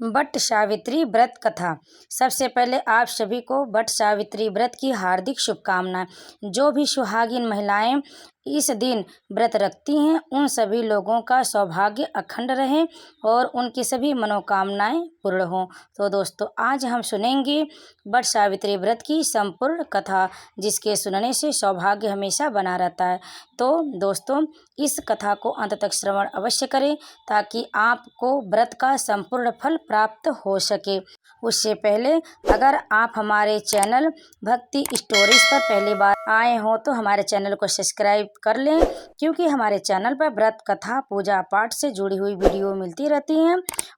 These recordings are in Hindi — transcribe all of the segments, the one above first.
वट सावित्री व्रत कथा। सबसे पहले आप सभी को वट सावित्री व्रत की हार्दिक शुभकामनाएं। जो भी सुहागिन महिलाएं इस दिन व्रत रखती हैं उन सभी लोगों का सौभाग्य अखंड रहे और उनकी सभी मनोकामनाएं पूर्ण हों। तो दोस्तों आज हम सुनेंगे वट सावित्री व्रत की संपूर्ण कथा, जिसके सुनने से सौभाग्य हमेशा बना रहता है। तो दोस्तों इस कथा को अंत तक श्रवण अवश्य करें ताकि आपको व्रत का संपूर्ण फल प्राप्त हो सके। उससे पहले अगर आप हमारे चैनल भक्ति स्टोरीज पर पहली बार आए हो तो हमारे चैनल को सब्सक्राइब कर लें, क्योंकि हमारे चैनल पर व्रत कथा पूजा पाठ से जुड़ी हुई वीडियो मिलती रहती हैं।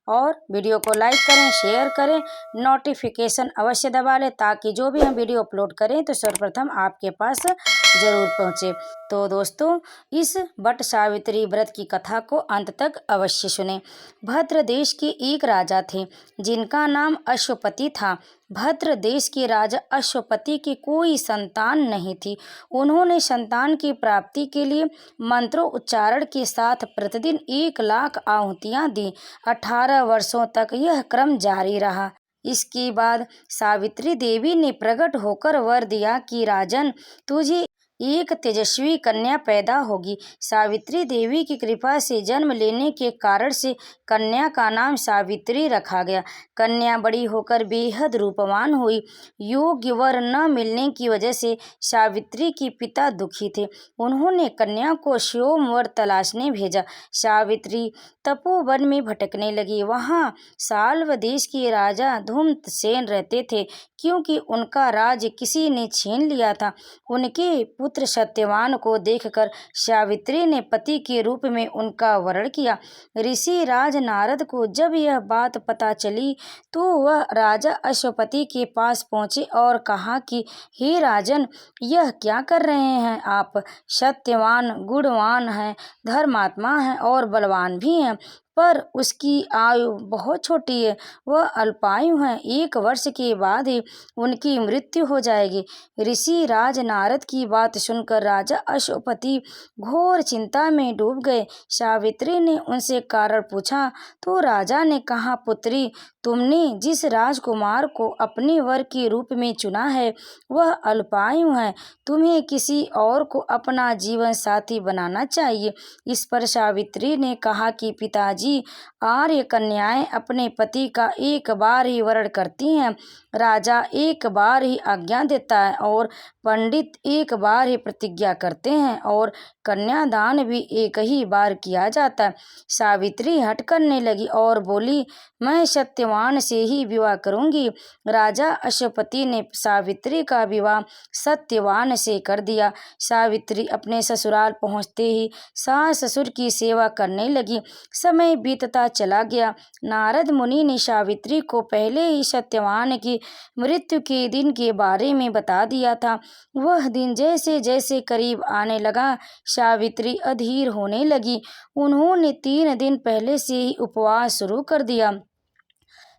और वीडियो को लाइक करें, शेयर करें, नोटिफिकेशन अवश्य दबा लें ताकि जो भी हम वीडियो अपलोड करें तो सर्वप्रथम आपके पास जरूर पहुँचे। तो दोस्तों इस वट सावित्री व्रत की कथा को अंत तक अवश्य सुने। भद्र देश के एक राजा थे जिनका नाम अश्वपति था। भद्र देश के राजा अश्वपति की कोई संतान नहीं थी। उन्होंने संतान की प्राप्ति के लिए मंत्रों उच्चारण के साथ प्रतिदिन 1,00,000 आहुतियां दी। 18 वर्षों तक यह क्रम जारी रहा। इसके बाद सावित्री देवी ने प्रकट होकर वर दिया कि राजन, तुझे एक तेजस्वी कन्या पैदा होगी। सावित्री देवी की कृपा से जन्म लेने के कारण से कन्या का नाम सावित्री रखा गया। कन्या बड़ी होकर बेहद रूपवान हुई। योग्य वर न मिलने की वजह से सावित्री के पिता दुखी थे। उन्होंने कन्या को स्वयंवर तलाशने भेजा। सावित्री तपोवन में भटकने लगी। वहाँ साल्व देश के राजा धूम्रसेन रहते थे। क्योंकि उनका राज्य किसी ने छीन लिया था, उनके पुत्र सत्यवान को देखकर सावित्री ने पति के रूप में उनका वरण किया। ऋषि राज नारद को जब यह बात पता चली तो वह राजा अश्वपति के पास पहुंचे और कहा कि हे राजन, यह क्या कर रहे हैं आप? सत्यवान गुणवान हैं, धर्मात्मा हैं और बलवान भी हैं, पर उसकी आयु बहुत छोटी है। वह अल्पायु हैं। 1 वर्ष के बाद ही उनकी मृत्यु हो जाएगी। ऋषि राज नारद की बात सुनकर राजा अश्वपति घोर चिंता में डूब गए। सावित्री ने उनसे कारण पूछा तो राजा ने कहा, पुत्री, तुमने जिस राजकुमार को अपने वर के रूप में चुना है वह अल्पायु है। तुम्हें किसी और को अपना जीवन साथी बनाना चाहिए। इस पर सावित्री ने कहा कि पिताजी, आर्य कन्याएं अपने पति का एक बार ही वरण करती हैं, राजा एक बार ही आज्ञा देता है और पंडित एक बार ही प्रतिज्ञा करते हैं और कन्यादान भी एक ही बार किया जाता है। सावित्री हट करने लगी और बोली, मैं सत्यवान से ही विवाह करूंगी। राजा अश्वपति ने सावित्री का विवाह सत्यवान से कर दिया। सावित्री अपने ससुराल पहुंचते ही सास ससुर की सेवा करने लगी। समय बीतता चला गया। नारद मुनि ने सावित्री को पहले ही सत्यवान की मृत्यु के दिन के बारे में बता दिया था। वह दिन जैसे जैसे करीब आने लगा, सावित्री अधीर होने लगी। उन्होंने 3 दिन पहले से ही उपवास शुरू कर दिया।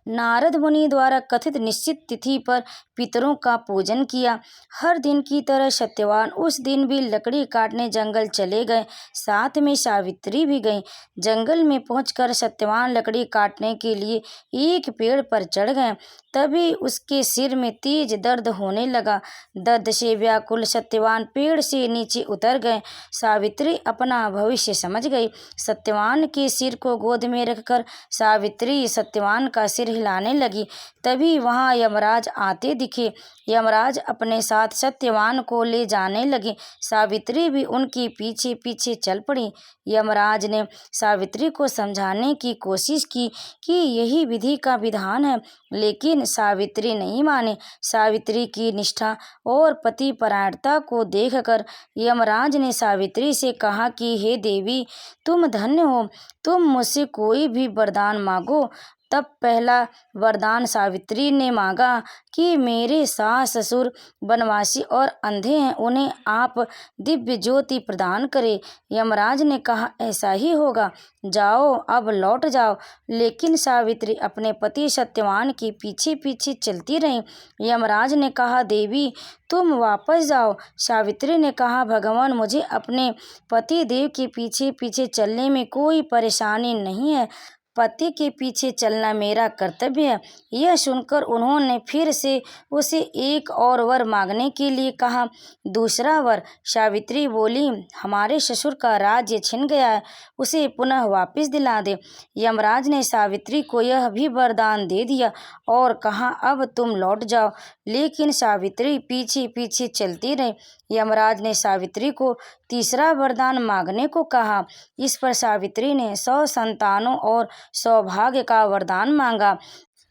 नारद मुनि द्वारा कथित निश्चित तिथि पर पितरों का पूजन किया। हर दिन की तरह सत्यवान उस दिन भी लकड़ी काटने जंगल चले गए। साथ में सावित्री भी गई। जंगल में पहुंचकर सत्यवान लकड़ी काटने के लिए एक पेड़ पर चढ़ गए। तभी उसके सिर में तेज दर्द होने लगा। दर्द से व्याकुल सत्यवान पेड़ से नीचे उतर गए। सावित्री अपना भविष्य समझ गई। सत्यवान के सिर को गोद में रखकर सावित्री सत्यवान का सिर हिलाने लगी। तभी वहां यमराज आते दिखे। यमराज अपने साथ सत्यवान को ले जाने लगे। सावित्री भी उनके पीछे पीछे चल पड़ी। यमराज ने सावित्री को समझाने की कोशिश की कि यही विधि का विधान है, लेकिन सावित्री नहीं माने। सावित्री की निष्ठा और पति परायणता को देखकर यमराज ने सावित्री से कहा कि हे देवी, तुम धन्य हो, तुम मुझसे कोई भी वरदान मांगो। तब पहला वरदान सावित्री ने मांगा कि मेरे सास ससुर वनवासी और अंधे हैं, उन्हें आप दिव्य ज्योति प्रदान करें। यमराज ने कहा, ऐसा ही होगा, जाओ अब लौट जाओ। लेकिन सावित्री अपने पति सत्यवान के पीछे पीछे चलती रही। यमराज ने कहा, देवी तुम वापस जाओ। सावित्री ने कहा, भगवान, मुझे अपने पति देव के पीछे पीछे चलने में कोई परेशानी नहीं है, पति के पीछे चलना मेरा कर्तव्य है। यह सुनकर उन्होंने फिर से उसे एक और वर मांगने के लिए कहा। दूसरा वर, सावित्री बोली, हमारे ससुर का राज्य छिन गया है, उसे पुनः वापस दिला दे। यमराज ने सावित्री को यह भी वरदान दे दिया और कहा, अब तुम लौट जाओ। लेकिन सावित्री पीछे पीछे चलती रही। यमराज ने सावित्री को तीसरा वरदान मांगने को कहा। इस पर सावित्री ने 100 संतानों और सौभाग्य का वरदान मांगा।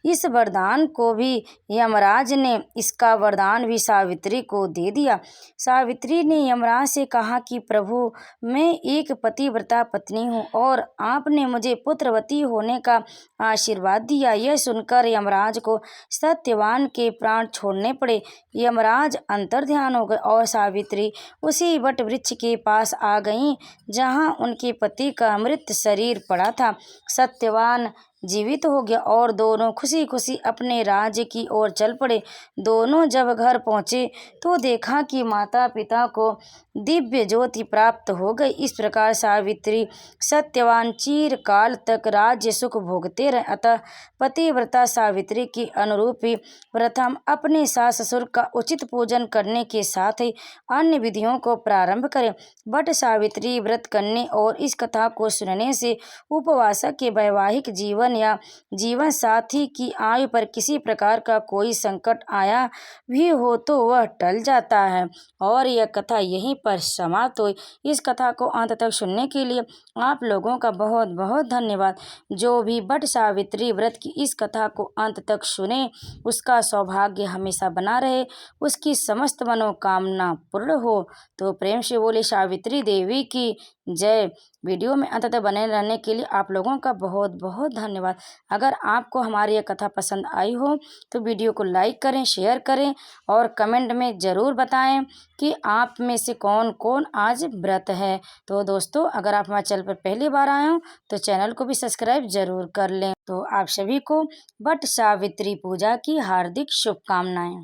इस वरदान को भी यमराज ने इसका वरदान भी सावित्री को दे दिया। सावित्री ने यमराज से कहा कि प्रभु, मैं एक पतिव्रता पत्नी हूँ और आपने मुझे पुत्रवती होने का आशीर्वाद दिया। यह सुनकर यमराज को सत्यवान के प्राण छोड़ने पड़े। यमराज अंतर्ध्यान हो गए और सावित्री उसी वट वृक्ष के पास आ गईं जहाँ उनके पति का मृत शरीर पड़ा था। सत्यवान जीवित हो गया और दोनों खुशी खुशी अपने राज्य की ओर चल पड़े। दोनों जब घर पहुँचे तो देखा कि माता पिता को दिव्य ज्योति प्राप्त हो गई। इस प्रकार सावित्री सत्यवान चिरकाल तक राज्य सुख भोगते रहे। अतः पतिव्रता सावित्री की अनुरूप ही प्रथम अपने सास ससुर का उचित पूजन करने के साथ ही अन्य विधियों को प्रारंभ करें। बट सावित्री व्रत करने और इस कथा को सुनने से उपवासक के वैवाहिक जीवन या जीवन साथी की आयु पर किसी प्रकार का कोई संकट आया भी हो तो वह टल जाता है। और यह कथा यहीं पर समाप्त हुई। इस कथा को अंत तक सुनने के लिए आप लोगों का बहुत बहुत धन्यवाद। जो भी बट सावित्री व्रत की इस कथा को अंत तक सुने उसका सौभाग्य हमेशा बना रहे, उसकी समस्त मनोकामना पूर्ण हो। तो प्रेम से बोले सावित्री देवी की जय। वीडियो में अंत तक बने रहने के लिए आप लोगों का बहुत बहुत धन्यवाद। अगर आपको हमारी यह कथा पसंद आई हो तो वीडियो को लाइक करें, शेयर करें और कमेंट में ज़रूर बताएं कि आप में से कौन कौन आज व्रत है। तो दोस्तों, अगर आप हमारे चैनल पर पहली बार आए हो तो चैनल को भी सब्सक्राइब जरूर कर लें। तो आप सभी को बट सावित्री पूजा की हार्दिक शुभकामनाएं।